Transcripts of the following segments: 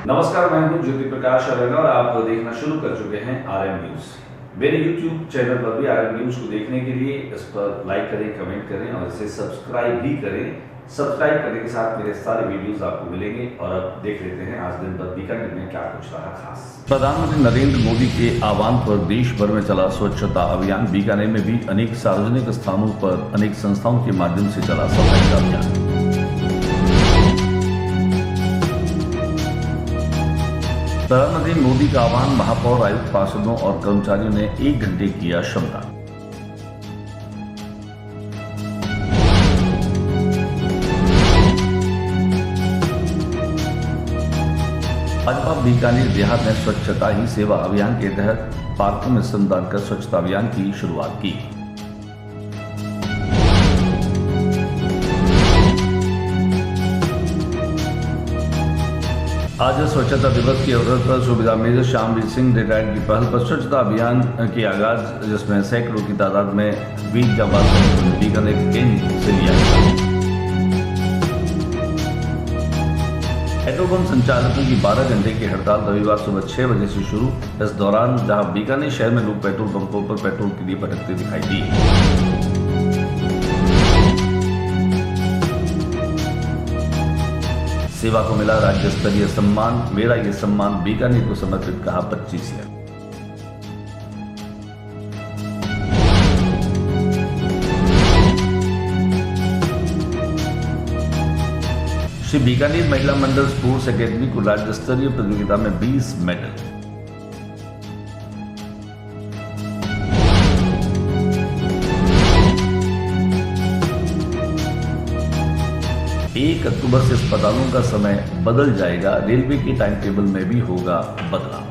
नमस्कार, मैं हूं ज्योति प्रकाश अरंगा और आप देखना शुरू कर चुके हैं आरएम न्यूज। मेरे YouTube चैनल पर भी आरएम न्यूज को देखने के लिए इस पर लाइक करें, कमेंट करें और इसे सब्सक्राइब भी करें। सब्सक्राइब करने के साथ मेरे सारे वीडियोस आपको मिलेंगे। और अब देख लेते हैं आज दिन भर बीकानेर में क्या कुछ रहा खास। प्रधानमंत्री नरेंद्र मोदी के आह्वान पर देश भर में चला स्वच्छता अभियान। बीकानेर में भी अनेक सार्वजनिक स्थानों पर अनेक संस्थाओं के माध्यम से चला सफाई का अभियान। प्रधानमंत्री मोदी का आह्वान, महापौर, आयुक्त, पार्षदों और कर्मचारियों ने 1 घंटे किया श्रमदान। भाजपा बीकानेर देहात ने स्वच्छता ही सेवा अभियान के तहत पार्कों में श्रमदान कर स्वच्छता अभियान की शुरुआत की। आज स्वच्छता दिवस के अवसर पर सूबेदार मेजर श्यामवीर सिंह रिटायर्ड की पहल पर स्वच्छता अभियान के आगाज, जिसमें सैकड़ों की तादाद में वीर जवान बीकानेर केंद्र से लिया गया। पेट्रोल पंप संचालकों की 12 घंटे की हड़ताल रविवार सुबह 6 बजे से शुरू। इस दौरान जहां बीकानेर शहर में लोग पेट्रोल पंपों पर पेट्रोल के लिए भटकते दिखाई दिए। सेवा को मिला राज्य स्तरीय सम्मान, मेरा ये सम्मान बीकानेर को समर्पित, कहा 25 ईयर। श्री बीकानेर महिला मंडल स्पोर्ट्स एकेडमी को राज्य स्तरीय प्रतियोगिता में 20 मेडल। 1 अक्टूबर से अस्पतालों का समय बदल जाएगा, रेलवे के टाइम टेबल में भी होगा बदलाव।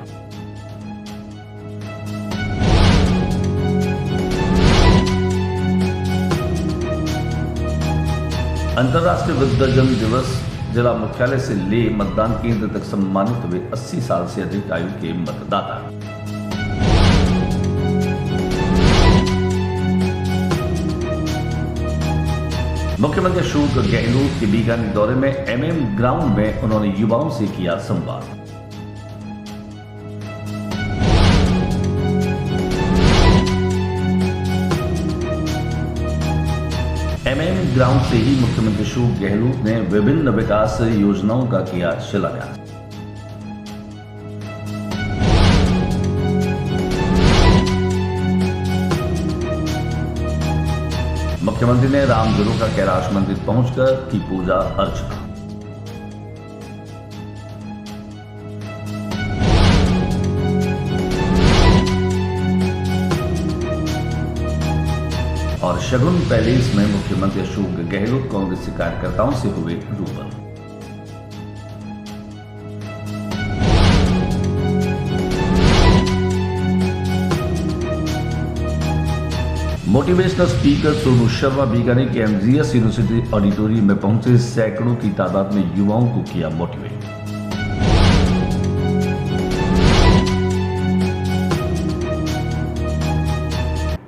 अंतर्राष्ट्रीय वृद्धजन दिवस, जिला मुख्यालय से ले मतदान केंद्र तक सम्मानित हुए 80 साल से अधिक आयु के मतदाता। मुख्यमंत्री अशोक गहलोत के बीकानेर दौरे में MM ग्राउंड में उन्होंने युवाओं से किया संवाद। MM ग्राउंड से ही मुख्यमंत्री अशोक गहलोत ने विभिन्न विकास योजनाओं का किया शिलान्यास। मुख्यमंत्री ने रामगढ़ का कैलाश मंदिर पहुंचकर की पूजा अर्चना। और शगुन पैलेस में मुख्यमंत्री अशोक गहलोत कांग्रेस कार्यकर्ताओं से हुए रूबरू। मोटिवेशनल स्पीकर सोनू शर्मा बीकानेर के MGS यूनिवर्सिटी ऑडिटोरियम में पहुंचे, सैकड़ों की तादाद में युवाओं को किया मोटिवेट।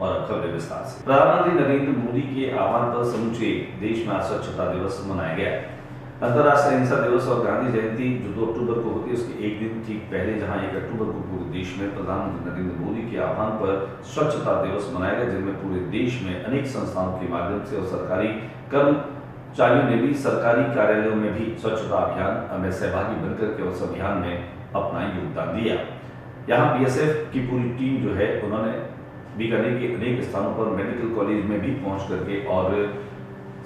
और अब खबरें विस्तार से। प्रधानमंत्री नरेंद्र मोदी के आह्वान पर समूचे देश में आज स्वच्छता दिवस मनाया गया। अंतर्राष्ट्रीय अहिंसा दिवस और गांधी जयंती जो 2 अक्टूबर को होती है, उसके एक दिन ठीक पहले जहां 1 अक्टूबर को पूरे देश में प्रधानमंत्री नरेंद्र मोदी के आह्वान पर स्वच्छता दिवस मनाया गया, जिनमें पूरे देश में अनेक संस्थाओं के माध्यम से और सरकारी कर्मचारियों ने भी सरकारी कार्यालयों में भी स्वच्छता अभियान में सहभागी बनकर के उस अभियान में अपना योगदान दिया। यहाँ BSF की पूरी टीम जो है, उन्होंने बीकानेर के अनेक स्थानों पर मेडिकल कॉलेज में भी पहुंच करके और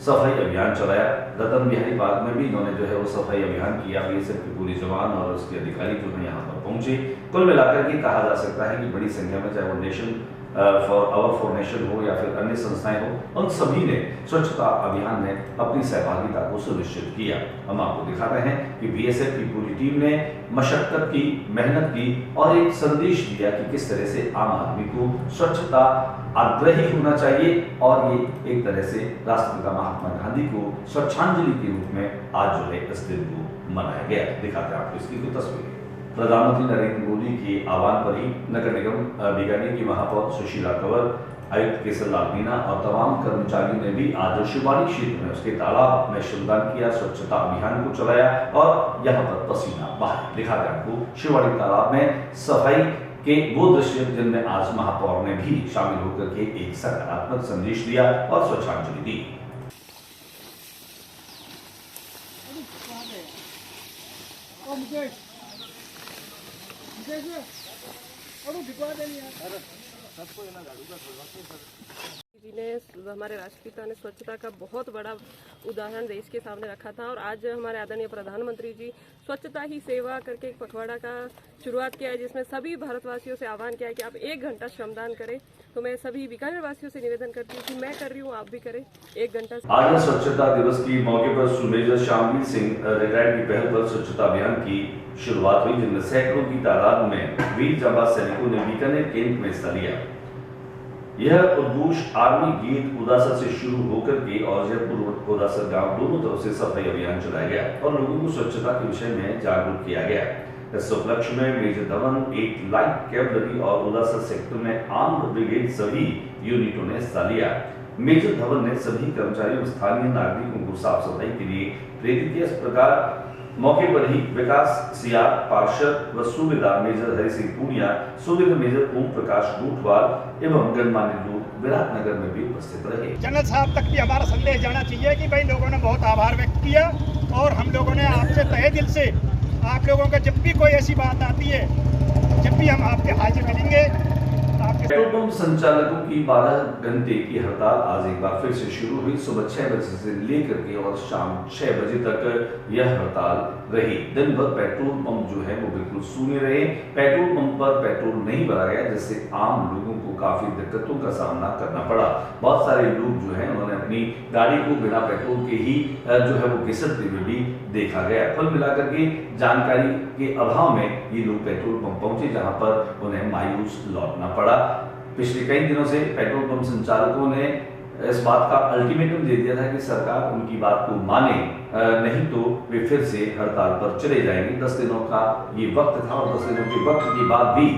सफाई अभियान चलाया। रतन बिहारी पार्क में भी इन्होंने जो है वो सफाई अभियान किया। BSF के पूरे जवान और उसके अधिकारी जो है यहाँ पर पहुंचे। कुल मिलाकर के कहा जा सकता है कि बड़ी संख्या में, चाहे वो नेशन फॉर नेशन हो या फिर अन्य संस्थाएं हो, उन सभी ने स्वच्छता अभियान में अपनी सहभागिता को सुनिश्चित किया। हम आपको दिखाते हैं कि BSF की पूरी टीम ने मशक्कत की, मेहनत की और एक संदेश दिया कि किस तरह से आम आदमी को स्वच्छता आग्रही होना चाहिए। और ये एक तरह से राष्ट्रपिता महात्मा गांधी को स्वच्छांजलि के रूप में आज जो है इस दिन को मनाया गया। दिखाते हैं आपको इसकी कुछ तस्वीरें। प्रधानमंत्री नरेंद्र मोदी के आह्वान पर ही नगर निगम बीकानेर की महापौर सुशीला कंवर आयुक्त केसर लाल मीणा और तमाम कर्मचारियों ने भी आज शिवाड़ी क्षेत्र में उसके तालाब में श्रमदान किया, स्वच्छता अभियान को चलाया और यहाँ पर पसीना बहाया। दिखाते आपको शिवाड़ी तालाब में सफाई के वो दृश्य जिनमें आज महापौर ने भी शामिल होकर के एक सकारात्मक संदेश दिया और स्वच्छांजलि दी। जी ने हमारे राष्ट्रपिता ने स्वच्छता का बहुत बड़ा उदाहरण देश के सामने रखा था और आज हमारे आदरणीय प्रधानमंत्री जी स्वच्छता ही सेवा करके एक पखवाड़ा का शुरुआत किया है, जिसमें सभी भारतवासियों से आह्वान किया है कि आप 1 घंटा श्रमदान करें। तो मैं सभी बीकानेर वासियों से निवेदन करती हूँ कि मैं कर रही हूँ, आप भी करें 1 घंटा। आज स्वच्छता दिवस की मौके पर सुमेजर श्यामवीर सिंह रिटायर्ड की पहल पर स्वच्छता अभियान की शुरुआत हुई, जिनमें सैकड़ों की तादाद में वीर जांबाज सैनिकों ने बीकानेर कैंप में हिस्सा लिया। यह उद्घोष आर्मी गेट उदासर से शुरू होकर के और जयपुर उदासर गांव दोनों तरफ से सफाई अभियान चलाया गया और लोगों को स्वच्छता के विषय में जागरूक किया गया। इस उपलक्ष्य में मेजर धवन, 8 लाइट कैवलरी और उदासर सेक्टर में आर्म्ड ब्रिगेड सभी यूनिटों ने हिस्सा लिया। मेजर धवन ने सभी कर्मचारियों और स्थानीय नागरिकों को साफ सफाई के लिए प्रेरित किया। इस प्रकार मौके पर ही विकास सियार, पार्षद व सूबेदार मेजर हरि सिंह पूनिया, सूबेदार मेजर ओम प्रकाश गोठवाल एवं गणमान्य लोग विराटनगर में भी उपस्थित रहे। जनरल साहब तक भी हमारा संदेश जाना चाहिए कि भाई लोगों ने बहुत आभार व्यक्त किया और हम लोगों ने आपसे तहे दिल से आप लोगों का जब भी कोई ऐसी बात आती है, जब भी हम आपके हाजिर मिलेंगे। पेट्रोल पंप संचालकों की 12 घंटे की हड़ताल आज एक बार फिर से शुरू हुई। सुबह 6 बजे से लेकर के और शाम 6 बजे तक यह हड़ताल रही। दिन भर पेट्रोल पंप जो है वो बिल्कुल सूने रहे। पेट्रोल पंप पर पेट्रोल नहीं भरा गया, जिससे आम लोगों को काफी दिक्कतों का सामना करना पड़ा। बहुत सारे लोग जो है उन्होंने अपनी गाड़ी को बिना पेट्रोल के ही जो है वो घिसटते हुए भी देखा गया। कुल मिलाकर के जानकारी के अभाव में ये लोग पेट्रोल पंप पहुंचे, जहां पर उन्हें मायूस लौटना पड़ा। पिछले कई दिनों से पेट्रोल पंप संचालकों ने इस बात का अल्टीमेटम दे दिया था कि सरकार उनकी बात को माने, नहीं तो वे फिर से हड़ताल पर चले जाएंगे। 10 दिनों का ये वक्त था और 10 दिनों के वक्त के बाद भी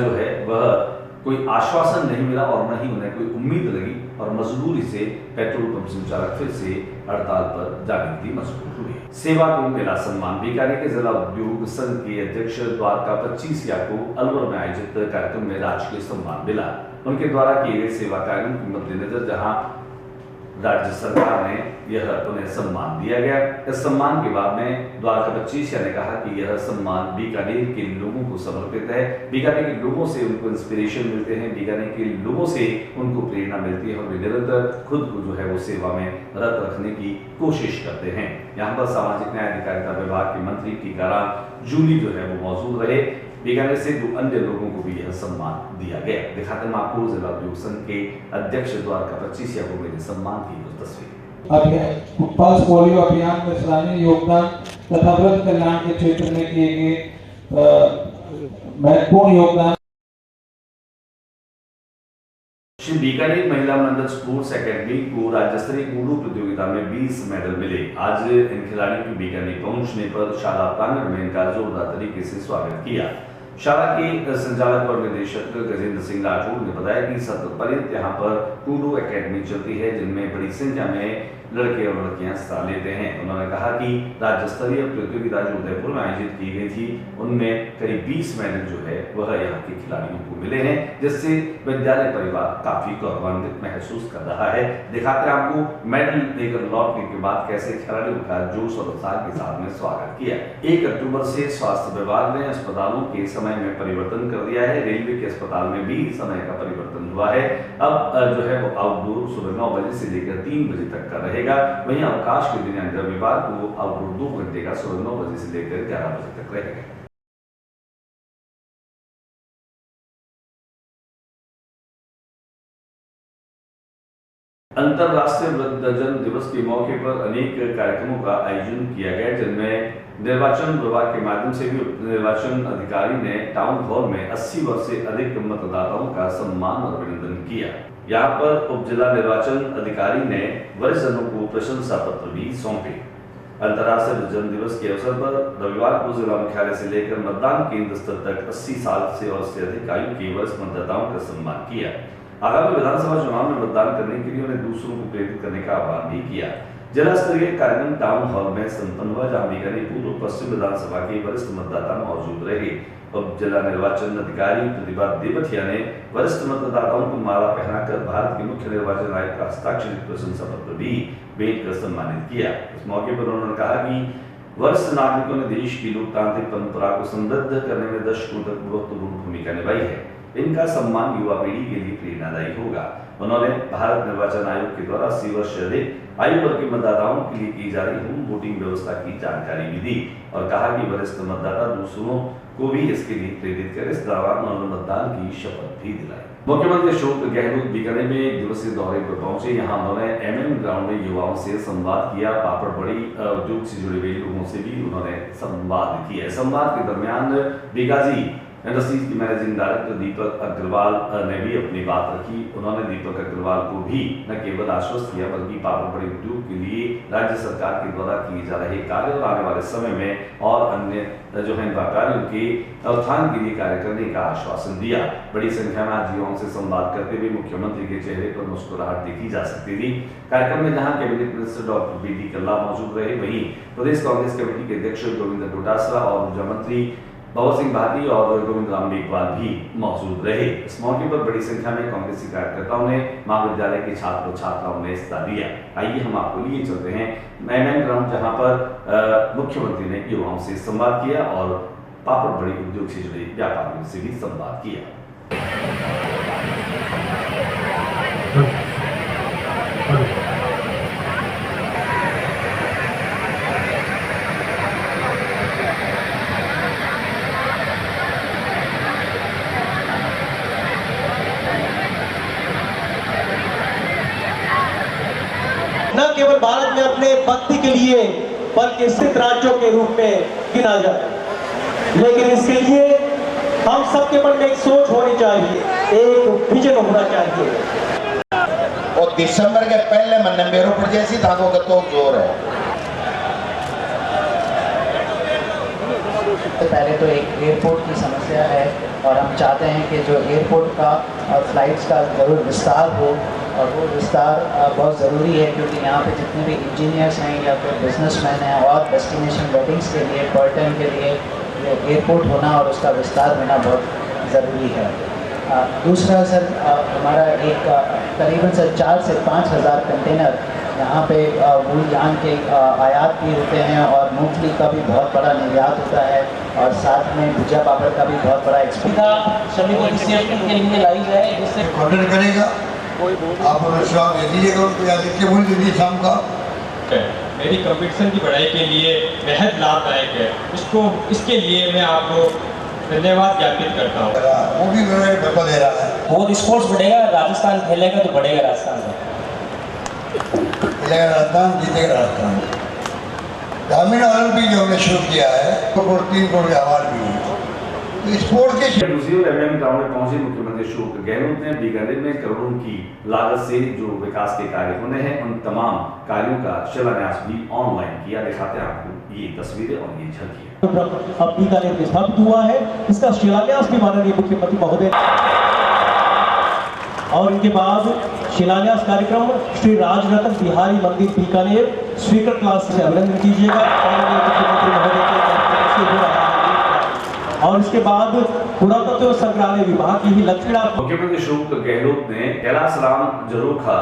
जो है वह कोई आश्वासन नहीं मिला और न ही उन्हें कोई उम्मीद लगी और मजबूरी से पेट्रोल पंप संचालक फिर से हड़ताल पर जाने के लिए मजबूर हुए। सेवा को मिला सम्मान। बीकानेर के जिला उद्योग संघ के अध्यक्ष द्वारका 25 को अलवर में आयोजित कार्यक्रम में राजकीय सम्मान मिला। उनके द्वारा किए गए सेवा कार्यों के मद्देनजर जहां राज्य सरकार ने यह उन्हें सम्मान दिया गया। इस सम्मान के बाद में द्वारका 25 ने कहा कि यह सम्मान बीकानेर के लोगों को समर्पित है। बीकानेर के लोगों से उनको इंस्पिरेशन मिलते हैं, बीकानेर के लोगों से उनको प्रेरणा मिलती है और वे निरंतर खुद को जो है वो सेवा में रत रखने की कोशिश करते हैं। यहाँ पर सामाजिक न्याय अधिकारिता विभाग के मंत्री टीकाराम जूली जो है वो मौजूद रहे। बीकानेर से 2 अन्य लोगों को भी यह सम्मान दिया गया। दिखाते हैं आपको जिला उद्योग संघ के अध्यक्ष द्वारका 25 को मिले सम्मान की कुछ तस्वीर। पल्स पोलियो अभियान में सराहनीय योगदान तथा व्रत कल्याण के क्षेत्र में किए गए महत्वपूर्ण योगदान। श्री बीकानेर महिला मंडल स्पोर्ट्स एकेडमी को राज्य स्तरीय कूडू प्रतियोगिता में 20 मेडल मिले। आज इन खिलाड़ियों के बीकानेर पहुंचने पर शाला प्रांगण में इनका जोरदार तरीके से स्वागत किया। शाला के संचालक और निदेशक गजेंद्र सिंह राठौड़ ने बताया कि सत्र पर्यंत यहाँ पर कूडू एकेडमी चलती है, जिनमें बड़ी संख्या में लड़के और लड़कियां हिस्सा लेते हैं। उन्होंने कहा कि राज्य स्तरीय प्रतियोगिता जो उदयपुर में आयोजित की गई थी, उनमें करीब 20 मेडल जो है वह यहाँ के खिलाड़ियों को मिले हैं, जिससे विद्यालय परिवार काफी गौरवान्वित महसूस कर रहा है। दिखाते हैं आपको मेडल लेकर लौटने के बाद कैसे खिलाड़ियों का जोश और उत्साह के साथ में स्वागत किया। 1 अक्टूबर से स्वास्थ्य विभाग ने अस्पतालों के समय में परिवर्तन कर दिया है। रेलवे के अस्पताल में भी समय का परिवर्तन हुआ है। अब जो है वो आउटडोर सुबह 9 बजे से लेकर 3 बजे तक का रहेगा। वहीं अवकाश के दिन रविवार को आउटडोर 2 घंटे का सुबह 9 बजे से लेकर 11 बजे तक रहेगा। अंतरराष्ट्रीय वृद्धजन दिवस के मौके पर अनेक कार्यक्रमों का आयोजन किया गया, जिनमें निर्वाचन विभाग के माध्यम से भी निर्वाचन अधिकारी ने टाउन हॉल में 80 वर्ष से अधिक मतदाताओं का सम्मान और अभिनंदन किया। यहाँ पर उप जिला निर्वाचन अधिकारी ने वरिष्ठजनों को प्रशंसा पत्र भी सौंपे। अंतरराष्ट्रीय वृद्धजन दिवस के अवसर पर रविवार को जिला मुख्यालय से लेकर मतदान केंद्र स्तर तक 80 साल से और उससे अधिक आयु के वरिष्ठ मतदाताओं का सम्मान किया। आगामी विधानसभा चुनाव में मतदान करने के लिए उन्हें दूसरों को प्रेरित करने का आह्वान भी किया। जिला स्तरीय कार्यक्रम टाउन हॉल में संपन्न हुआ, जहां बीकानेर पूर्व पश्चिम विधानसभा के वरिष्ठ मतदाता मौजूद रहे। उप जिला निर्वाचन अधिकारी प्रतिभा देवठिया ने वरिष्ठ मतदाताओं को माला पहनाकर भारत के मुख्य निर्वाचन आयुक्त का हस्ताक्षरित प्रशंसा पत्र भी भेंट कर सम्मानित किया। इस मौके पर उन्होंने कहा कि वरिष्ठ नागरिकों ने देश की लोकतांत्रिक परंपरा को समृद्ध करने में दशकों तक महत्वपूर्ण भूमिका निभाई है। इनका सम्मान युवा पीढ़ी के लिए प्रेरणादायी होगा। उन्होंने भारत निर्वाचन आयोग के द्वारा 80 वर्ष से अधिक आयु वर्ग के मतदाताओं के लिए की जा रही होम वोटिंग व्यवस्था की जानकारी भी दी और कहा कि वरिष्ठ मतदाता दूसरों को भी इसके लिए प्रेरित कर इस दौरान उन्होंने मतदान की शपथ भी दिलाई। मुख्यमंत्री अशोक गहलोत बीकानेर में एक दिवसीय दौरे पर पहुंचे। यहाँ उन्होंने MM ग्राउंड में युवाओं से संवाद किया। पापड़ बड़ी उद्योग से जुड़े हुए लोगों से भी उन्होंने संवाद किया। संवाद के दरमियान बीकाजी इंडस्ट्रीज के मैनेजिंग डायरेक्टर दीपक अग्रवाल ने भी अपनी बात रखी। उन्होंने दीपक अग्रवाल को भी न केवल आश्वस्त किया बल्कि पापड़ बड़ी उद्योग के लिए राज्य सरकार के द्वारा किए जा रहे कार्य और आने वाले समय में और अन्य जो है कार्यों के उत्थान के लिए कार्य करने का आश्वासन दिया। बड़ी संख्या में आज युवाओं से संवाद करते हुए मुख्यमंत्री के चेहरे पर मुस्कुराहट देखी जा सकती थी। कार्यक्रम में जहां कैबिनेट मिनिस्टर डॉक्टर BD कल्ला मौजूद रहे, वहीं प्रदेश कांग्रेस कमेटी के अध्यक्ष गोविंद डोटासरा और ऊर्जा मंत्री बाबा सिंह भाटी और गोविंद राम मेघवाल भी मौजूद रहे। इस मौके पर बड़ी संख्या में कांग्रेसी कार्यकर्ताओं ने महाविद्यालय के छात्र और छात्राओं ने हिस्सा लिया। आइए हम आपको लिए चलते हैं MM ग्राउंड, जहां पर मुख्यमंत्री ने युवाओं से संवाद किया और पापड़ बड़ी उद्योग से जुड़े व्यापारियों से भी संवाद किया। न केवल भारत में अपने भक्ति के लिए बल्कि स्थित राज्यों के रूप में गिना जाए, लेकिन इसके लिए हम सबके मन में एक सोच होनी चाहिए, एक विजन होना चाहिए। और दिसंबर के पहले महीने में ऊपर जैसी धागों का तो जोर है। पहले तो एक एयरपोर्ट की समस्या है और हम चाहते हैं कि जो एयरपोर्ट का और फ्लाइट्स का ज़रूर विस्तार हो, और वो विस्तार बहुत ज़रूरी है क्योंकि यहाँ पे जितने भी इंजीनियर्स हैं या फिर बिजनेसमैन हैं और डेस्टिनेशन वेडिंग्स के लिए पर्यटन के लिए एयरपोर्ट होना और उसका विस्तार होना बहुत ज़रूरी है। दूसरा सर, हमारा एक करीबन सर 4 से 5 हज़ार कंटेनर यहाँ पे मूल धान के आयात भी होते हैं और मूंगफली का भी बहुत बड़ा निर्यात होता है और साथ में भुजा पापड़ का भी बहुत बड़ा एक्सपोर्ट सभी को के लिए लाई जाए, जिससे ऑर्डर करेगा आप विश्वास दे दीजिएगा उनको या लिख के बोल दीजिए शाम का। मेरी कंपटीशन की पढ़ाई के लिए बेहद लाभदायक है। इसके लिए मैं आपको धन्यवाद ज्ञापित करता हूँ। वो भी मेरा बता दे रहा है। बहुत स्पोर्ट्स बढ़ेगा, राजस्थान खेलेगा तो बढ़ेगा राजस्थान में। खेलेगा राजस्थान, जीतेगा राजस्थान। ग्रामीण ओलंपिक जो हमने शुरू किया है तो 3 करोड़ के अवार्ड भी है। स्पोर्ट्स के दूसरी ओर MM ग्राउंड में पहुंचे मुख्यमंत्री अशोक गहलोत ने बीकानेर में करोड़ों की लागत से जो विकास के कार्य होने हैं उन तमाम कार्यों का शिलान्यास भी ऑनलाइन किया। दिखाते हैं आपको ये तस्वीरें और ये झलकियां। अब बीकानेर में स्थापित हुआ है, इसका शिलान्यास भी माननीय मुख्यमंत्री महोदय और इनके बाद शिलान्यास कार्यक्रम श्री राजरत्न बिहारी मंदिर बीकानेर स्पीकर क्लास से अभिनंदन कीजिएगा मुख्यमंत्री महोदय के और इसके बाद पुरातत्व संग्रहालय विभाग की ही लक्ष्मीनाथ। मुख्यमंत्री अशोक गहलोत ने कैलाश राम जरोखा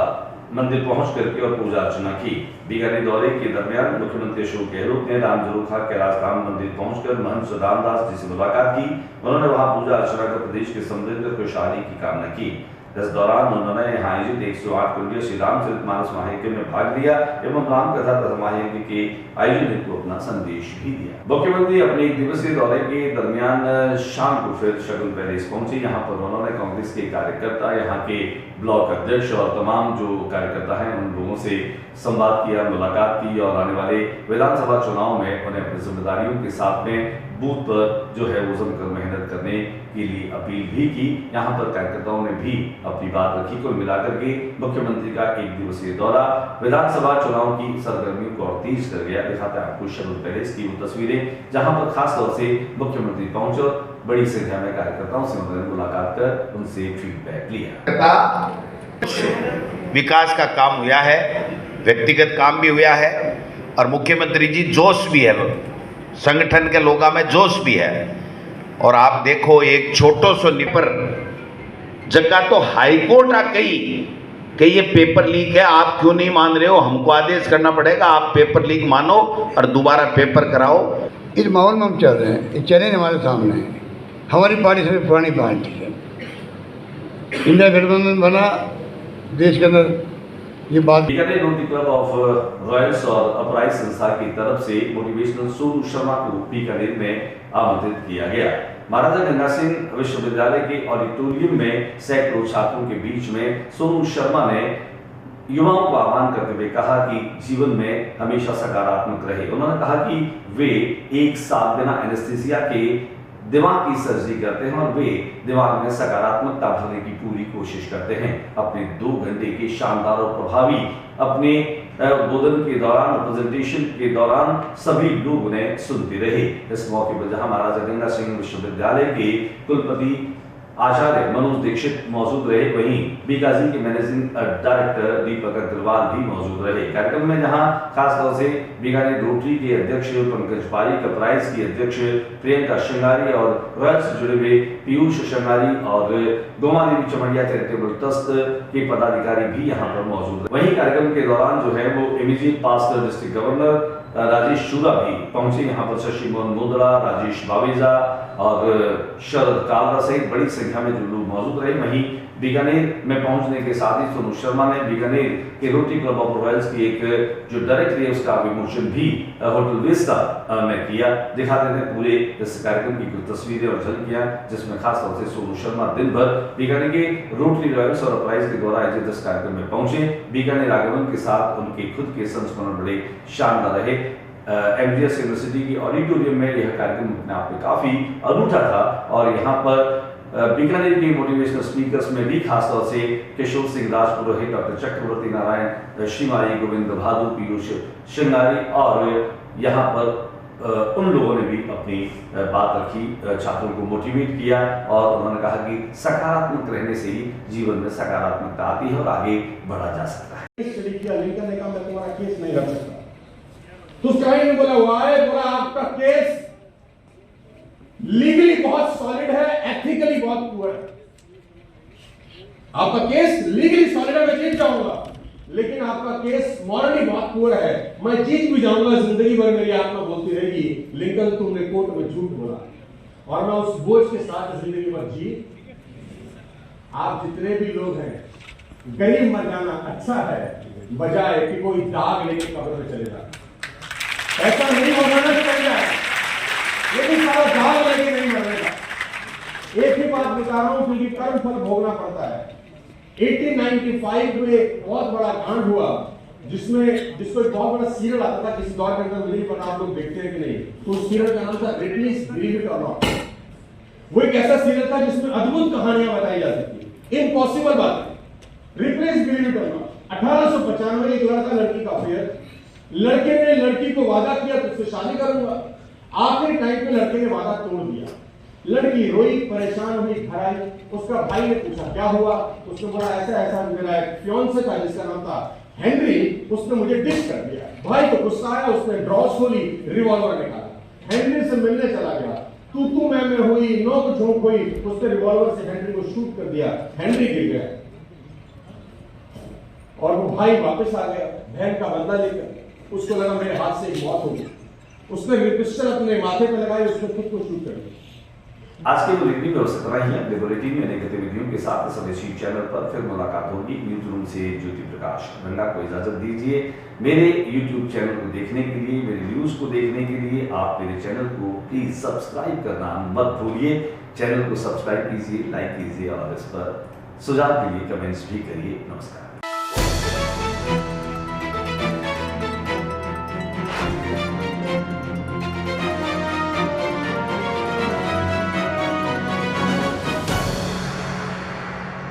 मंदिर पहुंच करके और पूजा अर्चना की। बीकानेर दौरे के दरमियान मुख्यमंत्री अशोक गहलोत ने राम जरोखा कैलाश राम मंदिर पहुंचकर महंत रामदास जी से मुलाकात की। उन्होंने वहां पूजा अर्चना कर प्रदेश के समृद्ध खुशहाली की कामना की। इस दौरान उन्होंने यहाँ आयोजित 108 कुंडीय श्री रामचरितमानस महायज्ञ में भाग लिया एवं राम कथा तथा महायज्ञ के आयोजन हेतु अपना संदेश भी दिया। मुख्यमंत्री अपने एक दिवसीय दौरे के दरमियान शाम को फिर शगुन पैलेस पहुंचे। यहाँ पर उन्होंने कांग्रेस के कार्यकर्ता, यहाँ के ब्लॉक अध्यक्ष और तमाम जो कार्यकर्ता हैं उन लोगों से संवाद किया, मुलाकात की और आने वाले विधानसभा चुनाव में उन्हें अपनी जिम्मेदारियों के साथ में बूथ पर जो है वो जमकर मेहनत करने के लिए अपील भी की। यहाँ पर कार्यकर्ताओं ने भी अपनी बात रखी। कुल मिलाकर के मुख्यमंत्री का एक दिवसीय दौरा विधानसभा चुनाव की सरगर्मियों को और तेज कर गया। दिखाते हैं आपको शगुन पैलेस की वो तस्वीरें जहां पर खास तौर से मुख्यमंत्री पहुंचे बड़ी संख्या में कार्यकर्ताओं से उन्होंने मुलाकात कर उनसे फीडबैक लिया। विकास का काम हुआ है, व्यक्तिगत काम भी हुआ है और मुख्यमंत्री जी जोश भी है, संगठन के लोगों में जोश भी है। और आप देखो एक छोटो सो निपर जगह तो हाईकोर्ट आ गई कि ये पेपर लीक है, आप क्यों नहीं मान रहे हो, हमको आदेश करना पड़ेगा, आप पेपर लीक मानो और दोबारा पेपर कराओ। इस माहौल में हम चल रहे हैं, ये चैलेंज हमारे सामने है। हमारी पार्टी सबसे पुरानी पार्टी है, इंडिया गठबंधन बना देश के अंदर ये बात। Bikaner rotary club of Royals और अपराइज संस्था की तरफ से मोटिवेशनल सोनू शर्मा को बीकानेर में आमंत्रित किया गया। महाराजा गंगा सिंह विश्वविद्यालय के ऑडिटोरियम में सैकड़ों छात्रों के बीच में सोनू शर्मा ने युवाओं को आह्वान करते हुए कहा कि जीवन में हमेशा सकारात्मक रहे। उन्होंने कहा कि वे एक साल बिना एनेस्थीसिया के दिमाग की सर्जरी करते हैं और वे दिमाग में सकारात्मकता भरने की पूरी कोशिश करते हैं। अपने 2 घंटे के शानदार और प्रभावी अपने उद्बोधन के दौरान, प्रेजेंटेशन के दौरान सभी लोग उन्हें सुनते रहे। इस मौके पर जहां महाराजा गंगा सिंह विश्वविद्यालय के कुलपति आचार्य मनोज दीक्षित मौजूद रहे, वहीं बीकाजी के मैनेजिंग डायरेक्टर दीपक अग्रवाल भी मौजूद रहे। कार्यक्रम में जहां खासतौर से बीकानेर रोटरी के अध्यक्ष पंकज पारीक, अपराइज की अध्यक्ष प्रियंका श्रृंगारी और रॉयल से जुड़े हुए पीयूष श्रृंगारी और गोमा देवी चमड़िया चैरिटेबल ट्रस्ट के पदाधिकारी भी यहाँ पर मौजूद रहे। वहीं कार्यक्रम के दौरान जो है वो immediate past district governor Rajesh चूरा भी पहुंचे। यहाँ पर शशि मोहन मोदरा, राजेश बावेजा और शरद कालरा सहित बड़ी संख्या में जो लोग मौजूद रहे। वहीं बीकानेर में पहुंचने के साथ ही सोनू शर्मा ने बीकानेर के रोटरी क्लब ऑफ रॉयल्स की एक जो डायरेक्टरी है उसका विमोचन भी होटल विस्ता में किया। दिखा देते हैं पूरे इस कार्यक्रम की कुछ तस्वीरें और झलकियां, जिसमें खासतौर से सोनू शर्मा दिन भर बीकानेर के रोटरी रॉयल्स और अपराइज के द्वारा आयोजित इस कार्यक्रम में पहुंचे। बीकानेर आगमन के साथ उनके खुद के संस्मरण बड़े शानदार रहे। एमजीएस यूनिवर्सिटी की ऑडिटोरियम में यह कार्यक्रम अपने आप में काफी अनूठा था और यहाँ पर बीकानेर के मोटिवेशनल स्पीकर्स में भी खासतौर से किशोर सिंह राजपुरोहित, डॉक्टर चक्रवर्ती नारायण, श्रीमाली गोविंद भादु, पीयूष श्रृंगारी और यहाँ पर उन लोगों ने भी अपनी बात रखी, छात्रों को मोटिवेट किया और उन्होंने कहा कि सकारात्मक रहने से ही जीवन में सकारात्मकता आती है और आगे बढ़ा जा सकता है। लिंकन ने कहा मैं तुम्हारा केस नहीं लड़ सकता, तो उसका ही बोला हुआ है, बोला आपका केस लीगली बहुत सॉलिड है, एथिकली बहुत पुअर है। आपका केस लीगली सॉलिड है, मैं जीत जाऊंगा, लेकिन आपका केस मॉरली बहुत पुअर है, मैं जीत भी जाऊंगा, जिंदगी भर मेरी आत्मा बोलती रहेगी लिंकन तुमने कोर्ट में झूठ बोला, और मैं उस बोझ के साथ जिंदगी भर जी। आप जितने भी लोग हैं, गरीब मर जाना अच्छा है बजाय कि कोई दाग लेके कब्र में चले जाए। ऐसा नहीं मरना चाहिए, लेकिन सारा दाग लेके नहीं मरने का। एक ही बात बता रहा हूं क्योंकि कर्म फल भोगना पड़ता है। 1895 में बहुत बड़ा कांड हुआ जिसको एक बहुत बड़ा सीरियल आता था किसी दौर के अंदर, मुझे नहीं पता आप लोग देखते हैं कि नहीं, तो उस सीरियल का नाम था रिप्लेस बिलीव इट और नॉट। वो एक ऐसा सीरियल था जिसमें अद्भुत कहानियां बताई जाती थी, इम्पॉसिबल बात, रिप्लेस बिलीव इट और नॉट। 1895 एक लड़का लड़की का अफेयर, लड़के ने लड़की को वादा किया तो उससे शादी करूंगा, आखिरी टाइम पे लड़के ने वादा तोड़ दिया। लड़की रोई, परेशान हुई, घर आई, उसका भाई ने पूछा क्या हुआ, उसने बोला ऐसा ऐसा मेरा एक फियांसे था जिसका नाम था हेनरी, उसने मुझे डिश कर दिया। भाई को गुस्सा आया, उसने ड्रॉस खोली, रिवॉल्वर निकाला, हेनरी से मिलने चला गया, तू मैं हुई, नोक झोंक हुई, उसने रिवॉल्वर से हेनरी को शूट कर दिया, हेनरी गिर गया और वो भाई वापस आ गया बहन का बदला लेकर। उसको लगा मेरे हाथ से एक मौत होगी, उसने पिस्टल अपने माथे पे लगाई, उसने खुद को शूट कर दिया। आज के बुलेटिन में बस इतना ही। अपने बुलेटिन में नई गतिविधियों के साथ स्वदेशी चैनल पर फिर मुलाकात होगी। न्यूज रूम से ज्योति प्रकाश गंगा को इजाजत दीजिए। मेरे यूट्यूब चैनल को देखने के लिए, मेरे न्यूज को देखने के लिए आप मेरे चैनल को प्लीज सब्सक्राइब करना मत भूलिए। चैनल को सब्सक्राइब कीजिए, लाइक कीजिए और इस पर सुझाव के लिए कमेंट्स भी करिए। नमस्कार।